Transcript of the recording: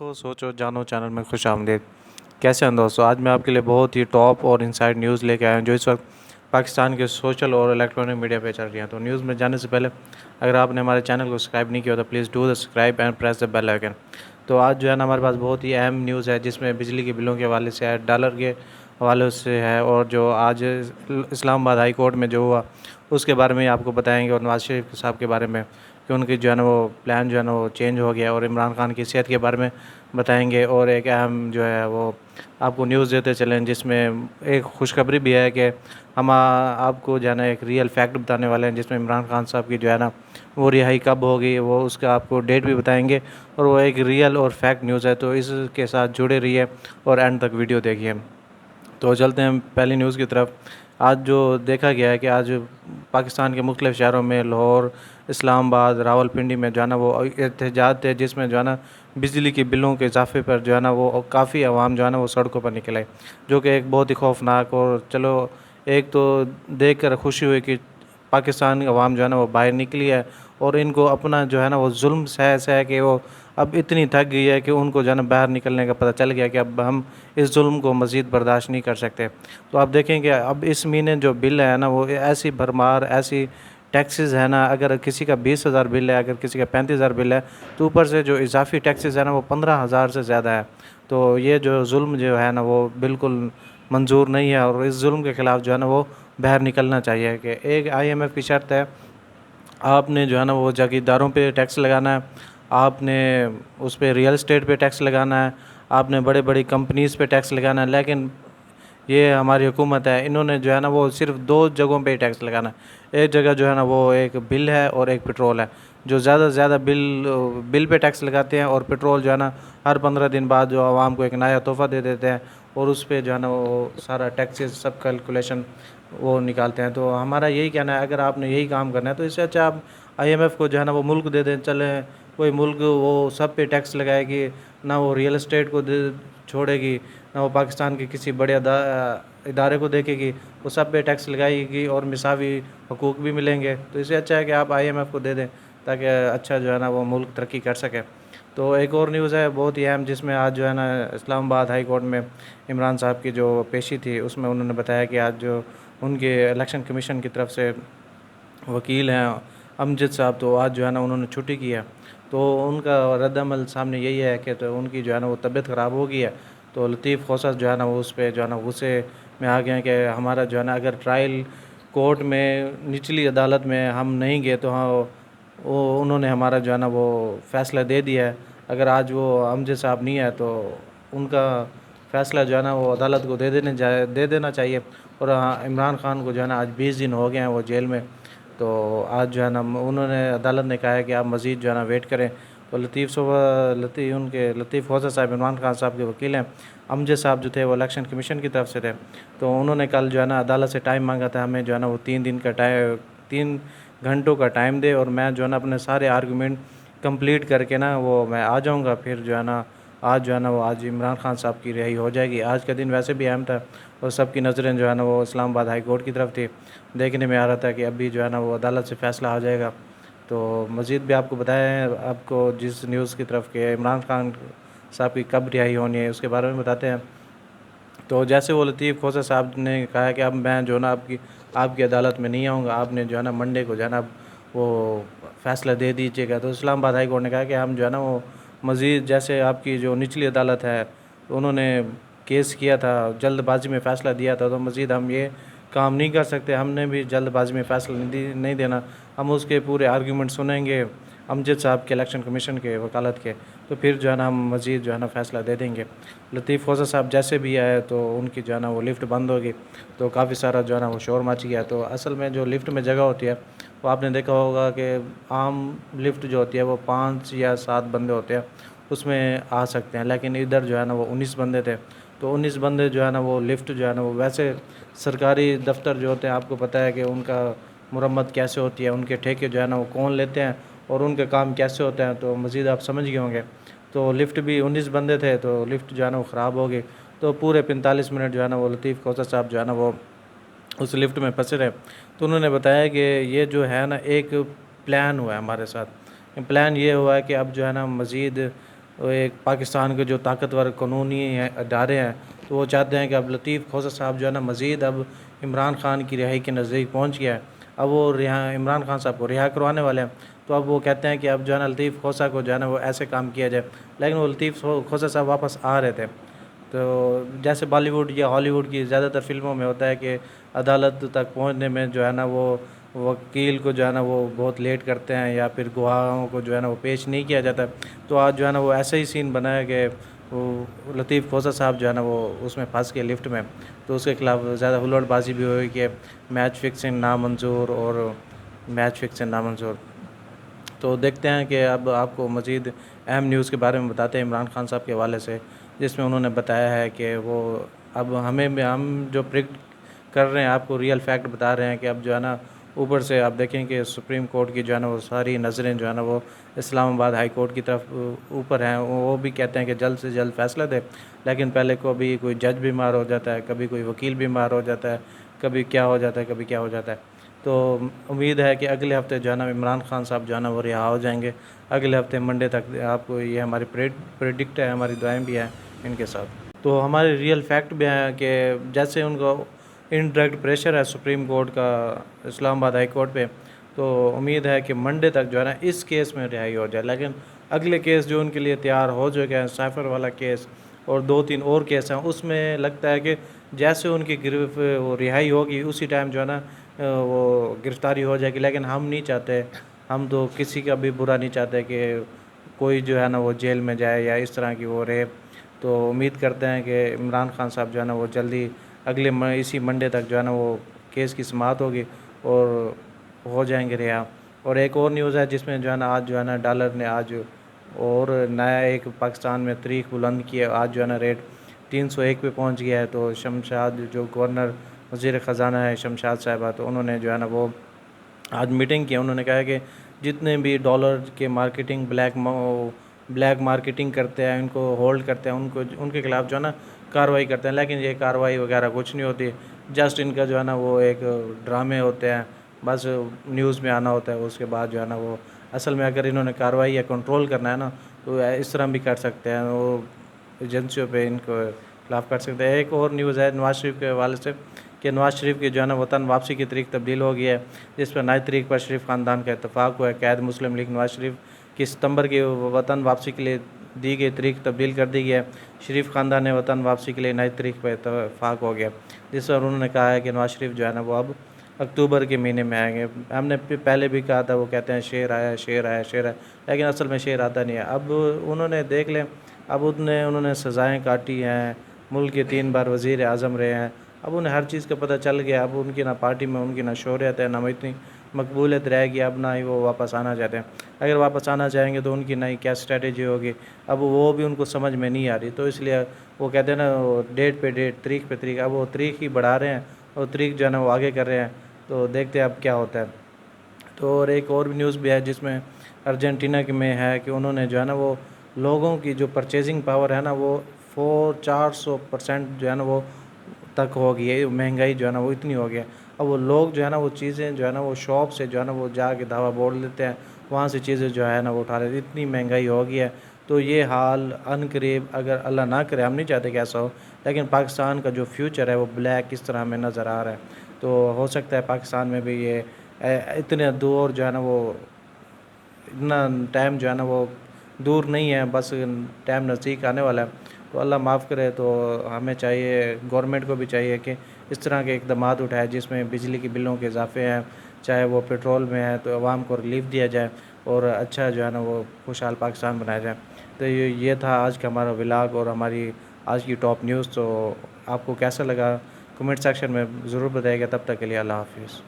دیکھو سوچو جانو چینل میں خوش آمدید۔ کیسے ہیں دوستو؟ آج میں آپ کے لیے بہت ہی ٹاپ اور انسائڈ نیوز لے کے آیا ہوں جو اس وقت پاکستان کے سوشل اور الیکٹرانک میڈیا پہ چل رہی ہیں۔ تو نیوز میں جانے سے پہلے اگر آپ نے ہمارے چینل کو سبسکرائب نہیں کیا تو please do the subscribe and press the bell icon. تو آج جو ہے نا ہمارے پاس بہت ہی اہم نیوز ہے جس میں بجلی کے بلوں کے حوالے سے ہے، ڈالر کے حوالے سے ہے، اور جو آج اسلام آباد ہائی کورٹ میں جو ہوا اس کے بارے میں آپ کو بتائیں گے، اور نواز شریف صاحب کے بارے میں کہ ان کی جو ہے نا وہ پلان جو ہے نا وہ چینج ہو گیا، اور عمران خان کی صحت کے بارے میں بتائیں گے، اور ایک اہم جو ہے وہ آپ کو نیوز دیتے چلیں جس میں ایک خوشخبری بھی ہے کہ ہم آپ کو جو ہے نا ایک ریئل فیکٹ بتانے والے ہیں جس میں عمران خان صاحب کی جو ہے نا وہ رہائی کب ہوگی، وہ اس کا آپ کو ڈیٹ بھی بتائیں گے، اور وہ ایک ریئل اور فیکٹ نیوز ہے۔ تو اس کے ساتھ جڑے رہیے اور اینڈ تک ویڈیو دیکھیے۔ تو چلتے ہیں پہلی نیوز کی طرف۔ آج جو دیکھا گیا ہے کہ آج پاکستان کے مختلف شہروں میں لاہور، اسلام آباد، راولپنڈی میں جو ہے نا وہ احتجاج تھے جس میں جو ہے نا بجلی کے بلوں کے اضافے پر جو ہے نا وہ کافی عوام جو ہے نا وہ سڑکوں پر نکل آئی، جو کہ ایک بہت ہی خوفناک، اور چلو ایک تو دیکھ کر خوشی ہوئی کہ پاکستان کی عوام جو ہے نا وہ باہر نکلی ہے، اور ان کو اپنا جو ہے نا وہ ظلم سہ کہ وہ اب اتنی تھک گئی ہے کہ ان کو جو ہے نا باہر نکلنے کا پتہ چل گیا کہ اب ہم اس ظلم کو مزید برداشت نہیں کر سکتے۔ تو آپ دیکھیں کہ اب اس مہینے جو بل ہے نا وہ ایسی بھرمار، ایسی ٹیکسز ہے نا، اگر کسی کا 20,000 بل ہے، اگر کسی کا 35,000 بل ہے، تو اوپر سے جو اضافی ٹیکسز ہے نا وہ 15,000 سے زیادہ ہے۔ تو یہ جو ظلم جو ہے نا وہ بالکل منظور نہیں ہے، اور اس ظلم کے خلاف جو ہے نا وہ باہر نکلنا چاہیے۔ کہ ایک IMF کی شرط ہے، آپ نے جو ہے نا وہ جاگیرداروں پہ ٹیکس لگانا ہے، آپ نے اس پہ ریئل اسٹیٹ پہ ٹیکس لگانا ہے، آپ نے بڑے بڑی کمپنیز پہ ٹیکس لگانا ہے، لیکن یہ ہماری حکومت ہے، انہوں نے جو ہے نا وہ صرف 2 جگہوں پہ ٹیکس لگانا ہے۔ ایک جگہ جو ہے نا وہ ایک بل ہے اور ایک پٹرول ہے۔ جو زیادہ سے زیادہ بل پہ ٹیکس لگاتے ہیں، اور پٹرول جو ہے نا ہر 15 دن بعد جو عوام کو ایک نیا تحفہ دے دیتے ہیں، اور اس پہ جو ہے نا وہ سارا ٹیکسز سب کیلکولیشن وہ نکالتے ہیں۔ تو ہمارا یہی کہنا ہے، اگر آپ نے یہی کام کرنا ہے تو اس سے اچھا آپ IMF کو جو ہے نا وہ ملک دے دیں، چلیں کوئی ملک وہ سب پہ ٹیکس لگائے گی، نہ وہ ریئل اسٹیٹ کو چھوڑے گی، نہ وہ پاکستان کے کسی بڑے ادارے کو دیکھے گی، وہ سب پہ ٹیکس لگائے گی اور مساوی حقوق بھی ملیں گے۔ تو اس سے اچھا ہے کہ آپ IMF کو دے دیں تاکہ اچھا جو ہے نا وہ ملک ترقی کر سکے۔ تو ایک اور نیوز ہے بہت ہی اہم جس میں آج جو ہے نا اسلام آباد ہائی کورٹ میں عمران صاحب کی جو پیشی تھی اس میں انہوں نے بتایا کہ آج جو ان کے الیکشن کمیشن کی طرف سے وکیل ہیں امجد صاحب، تو آج جو ہے نا انہوں نے چھٹی کی ہے۔ تو ان کا رد عمل سامنے یہی ہے کہ تو ان کی جو ہے نا وہ طبیعت خراب ہو گئی ہے، تو لطیف خوسا جو ہے نا وہ اس پہ جو ہے نا غصے میں آ گئے ہیں کہ ہمارا جو ہے نا اگر ٹرائل کورٹ میں نچلی عدالت میں ہم نہیں گئے تو ہاں وہ انہوں نے ہمارا جو ہے نا وہ فیصلہ دے دیا ہے، اگر آج وہ امجد صاحب نہیں ہے تو ان کا فیصلہ جو ہے نا وہ عدالت کو دے دینا چاہیے۔ اور عمران خان کو جو ہے نا آج 20 دن ہو گئے ہیں وہ جیل میں، تو آج جو ہے نا انہوں نے عدالت نے کہا ہے کہ آپ مزید جو ہے نا ویٹ کریں۔ تو لطیف خوسا صاحب عمران خان صاحب کے وکیل ہیں، امجد صاحب جو تھے وہ الیکشن کمیشن کی طرف سے تھے، تو انہوں نے کل جو ہے نا عدالت سے ٹائم مانگا تھا، ہمیں جو ہے نا وہ 3 گھنٹوں کا ٹائم دے، اور میں جو ہے نا اپنے سارے آرگومنٹ کمپلیٹ کر کے نا وہ میں آ جاؤں گا، پھر جو ہے نا آج عمران خان صاحب کی رہائی ہو جائے گی۔ آج کا دن ویسے بھی اہم تھا، اور سب کی نظریں جو ہے نا وہ اسلام آباد ہائی کورٹ کی طرف تھی، دیکھنے میں آ رہا تھا کہ ابھی جو ہے نا وہ عدالت سے فیصلہ آ جائے گا۔ تو مزید بھی آپ کو بتائیں، آپ کو جس نیوز کی طرف کہ عمران خان صاحب کی کب رہائی ہونی ہے اس کے بارے میں بتاتے ہیں۔ تو جیسے وہ لطیف خوسا صاحب نے کہا کہ اب میں جو ہے نا آپ کی عدالت میں نہیں آؤں گا، آپ نے جو ہے نا منڈے کو جو ہے نا وہ فیصلہ دے دیجیے گا، تو اسلام آباد ہائی کورٹ نے کہا کہ ہم جو ہے نا وہ مزید جیسے آپ کی جو نچلی عدالت ہے انہوں نے کیس کیا تھا، جلد بازی میں فیصلہ دیا تھا، تو مزید ہم یہ کام نہیں کر سکتے، ہم نے بھی جلد بازی میں فیصلہ نہیں دینا، ہم اس کے پورے آرگیومنٹ سنیں گے امجد صاحب کے الیکشن کمیشن کے وکالت کے، تو پھر جو ہے نا ہم مزید جو ہے نا فیصلہ دے دیں گے۔ لطیف خوسا صاحب جیسے بھی آئے تو ان کی جو ہے نا وہ لفٹ بند ہوگی، تو کافی سارا جو ہے نا وہ شور مچ گیا۔ تو اصل میں جو لفٹ میں جگہ ہوتی ہے وہ آپ نے دیکھا ہوگا کہ عام لفٹ جو ہوتی ہے وہ 5 یا 7 بندے ہوتے ہیں اس میں آ سکتے ہیں، لیکن ادھر جو ہے نا وہ 19 بندے تھے، تو 19 بندے جو ہے نا وہ لفٹ جو ہے نا وہ ویسے سرکاری دفتر جو ہوتے ہیں آپ کو پتہ ہے کہ ان کا مرمت کیسے ہوتی ہے، ان کے ٹھیکے جو ہے نا وہ کون لیتے ہیں اور ان کے کام کیسے ہوتے ہیں، تو مزید آپ سمجھ گئے ہوں گے۔ تو لفٹ بھی 19 بندے تھے، تو لفٹ جو ہے نا وہ خراب ہو گئی، تو پورے 45 منٹ جو ہے نا وہ لطیف خوسا صاحب جو ہے نا وہ اس لفٹ میں پھنسے رہے۔ تو انہوں نے بتایا کہ یہ جو ہے نا ایک پلان ہوا ہے ہمارے ساتھ، پلان یہ ہوا ہے کہ اب جو ہے نا مزید ایک پاکستان کے جو طاقتور قانونی ادارے ہیں تو وہ چاہتے ہیں کہ اب لطیف کھوسہ صاحب جو ہے نا مزید اب عمران خان کی رہائی کے نزدیک پہنچ گیا ہے، اب وہ عمران خان صاحب کو رہا کروانے والے ہیں، تو اب وہ کہتے ہیں کہ اب جو ہے نا لطیف کھوسہ کو جو ہے نا وہ ایسے کام کیا جائے، لیکن وہ لطیف کھوسہ صاحب واپس آ رہے تھے۔ تو جیسے بالی ووڈ یا ہالی ووڈ کی زیادہ تر فلموں میں ہوتا ہے کہ عدالت تک پہنچنے میں جو ہے نا وہ وکیل کو جو ہے نا وہ بہت لیٹ کرتے ہیں یا پھر گواہوں کو جو ہے نا وہ پیش نہیں کیا جاتا، تو آج جو ہے نا وہ ایسا ہی سین بنا ہے کہ وہ لطیف کھوسہ صاحب جو ہے نا وہ اس میں پھنس کے لفٹ میں، تو اس کے خلاف زیادہ ہلوڑ بازی بھی ہوئی کہ میچ فکسنگ نامنظور اور میچ فکسنگ نامنظور۔ تو دیکھتے ہیں کہ اب آپ کو مزید اہم نیوز کے بارے میں بتاتے ہیں عمران خان صاحب کے حوالے سے، جس میں انہوں نے بتایا ہے کہ وہ اب ہم جو پریڈکٹ کر رہے ہیں آپ کو ریئل فیکٹ بتا رہے ہیں کہ اب جو ہے نا اوپر سے آپ دیکھیں کہ سپریم کورٹ کی جو ہے نا وہ ساری نظریں جو ہے نا وہ اسلام آباد ہائی کورٹ کی طرف اوپر ہیں، وہ بھی کہتے ہیں کہ جلد سے جلد فیصلہ دے، لیکن پہلے کبھی کوئی جج بیمار ہو جاتا ہے، کبھی کوئی وکیل بیمار ہو جاتا ہے، کبھی کیا ہو جاتا ہے، کبھی کیا ہو جاتا ہے۔ تو امید ہے کہ اگلے ہفتے جو ہے نا عمران خان صاحب جو ہے نا وہ رہا ہو جائیں گے، اگلے ہفتے منڈے تک، آپ کو یہ ہماری پریڈکٹ ہے، ہماری دعائیں بھی ہیں ان کے ساتھ۔ تو ہمارے ریئل فیکٹ بھی ہیں کہ جیسے ان کو انڈائریکٹ پریشر ہے سپریم کورٹ کا اسلام آباد ہائی کورٹ پہ، تو امید ہے کہ منڈے تک جو ہے نا اس کیس میں رہائی ہو جائے، لیکن اگلے کیس جو ان کے لیے تیار ہو چکے ہیں، سائفر والا کیس اور 2-3 اور کیس ہیں، اس میں لگتا ہے کہ جیسے ان کی وہ رہائی ہوگی اسی ٹائم جو ہے نا وہ گرفتاری ہو جائے گی، لیکن ہم نہیں چاہتے، ہم تو کسی کا بھی برا نہیں چاہتے کہ کوئی جو ہے نا وہ جیل میں جائے یا اس طرح کی وہ رہے۔ تو امید کرتے ہیں کہ عمران خان صاحب جو ہے نا وہ جلدی اسی منڈے تک جو ہے نا وہ کیس کی سماعت ہوگی اور ہو جائیں گے رہا۔ اور ایک اور نیوز ہے جس میں جو ہے نا آج جو ہے نا ڈالر نے آج اور نیا ایک پاکستان میں تاریخ بلند کی ہے، آج جو ہے نا ریٹ 301 پہ پہنچ گیا ہے۔ تو شمشاد جو گورنر وزیر خزانہ ہے شمشاد صاحبہ، تو انہوں نے جو ہے نا وہ آج میٹنگ کی، انہوں نے کہا کہ جتنے بھی ڈالر کے مارکیٹنگ بلیک مارکیٹنگ کرتے ہیں، ان کو ہولڈ کرتے ہیں، ان کے خلاف جو ہے نا کارروائی کرتے ہیں، لیکن یہ کارروائی وغیرہ کچھ نہیں ہوتی، جسٹ ان کا جو ہے نا وہ ایک ڈرامے ہوتے ہیں، بس نیوز میں آنا ہوتا ہے، اس کے بعد جو ہے نا وہ اصل میں اگر انہوں نے کارروائی یا کنٹرول کرنا ہے نا تو اس طرح بھی کر سکتے ہیں، وہ ایجنسیوں پہ ان کو خلاف کر سکتے ہیں۔ ایک اور نیوز ہے نواز شریف کے حوالے سے کہ نواز شریف کی جو ہے نا وطن واپسی کی تاریخ تبدیل ہو گئی ہے، جس پر 9 تاریخ پر شریف خاندان کا اتفاق ہوا ہے۔ قائد مسلم لیگ نواز شریف کی ستمبر کی وطن واپسی کے لیے دی گئی تاریخ تبدیل کر دی گئی ہے۔ شریف خاندان نے وطن واپسی کے لیے 9 تاریخ پر اتفاق ہو گیا، جس پر انہوں نے کہا ہے کہ نواز شریف جو ہے نا وہ اب اکتوبر کے مہینے میں آئیں گے۔ ہم نے پہلے بھی کہا تھا، وہ کہتے ہیں شیر آیا شیر آیا شیر آیا، لیکن اصل میں شیر آتا نہیں ہے۔ اب انہوں نے دیکھ لیں، اب انہوں نے سزائیں کاٹی ہیں، ملک کے 3 بار وزیر اعظم رہے ہیں، اب انہیں ہر چیز کا پتہ چل گیا، اب ان کی نہ پارٹی میں ان کی نہ شہریت ہے، نہ اتنی مقبولیت رہے گی، اب نہ ہی وہ واپس آنا چاہتے ہیں۔ اگر واپس آنا چاہیں گے تو ان کی نئی کیا اسٹریٹجی ہوگی، اب وہ بھی ان کو سمجھ میں نہیں آ رہی، تو اس لیے وہ کہتے ہیں نا ڈیٹ پہ ڈیٹ، تاریخ پہ تاریخ، اب وہ تاریخ ہی بڑھا رہے ہیں اور تاریخ جو ہے نا وہ آگے کر رہے ہیں، تو دیکھتے ہیں اب کیا ہوتا ہے۔ تو اور ایک اور بھی نیوز بھی ہے جس میں ارجنٹینا میں ہے کہ انہوں نے جو ہے نا وہ لوگوں کی جو پرچیزنگ پاور ہے نا وہ 400% جو ہے نا وہ تک ہو گئی ہے، مہنگائی جو ہے نا وہ اتنی ہو گیا، اب وہ لوگ جو ہے نا وہ چیزیں جو ہے نا وہ شاپ سے جو ہے نا وہ جا کے دعویٰ بول لیتے ہیں، وہاں سے چیزیں جو ہے نا وہ اٹھا لیتے ہیں، اتنی مہنگائی ہو گئی ہے۔ تو یہ حال ان قریب اگر اللہ نہ کرے، ہم نہیں چاہتے کہ ایسا ہو، لیکن پاکستان کا جو فیوچر ہے وہ بلیک اس طرح ہمیں نظر آ رہا ہے، تو ہو سکتا ہے پاکستان میں بھی یہ اتنے دور جو ہے نا وہ اتنا ٹائم جو ہے نا وہ دور نہیں ہے، بس ٹائم نزدیک آنے والا ہے، تو اللہ معاف کرے۔ تو ہمیں چاہیے، گورنمنٹ کو بھی چاہیے کہ اس طرح کے اقدامات اٹھائے جس میں بجلی کے بلوں کے اضافے ہیں، چاہے وہ پیٹرول میں ہے تو عوام کو ریلیف دیا جائے اور اچھا جو ہے نا وہ خوشحال پاکستان بنایا جائے۔ تو یہ تھا آج کا ہمارا ولاگ اور ہماری آج کی ٹاپ نیوز۔ تو آپ کو کیسا لگا کمنٹ سیکشن میں ضرور بتائیے گا، تب تک کے لیے اللہ حافظ۔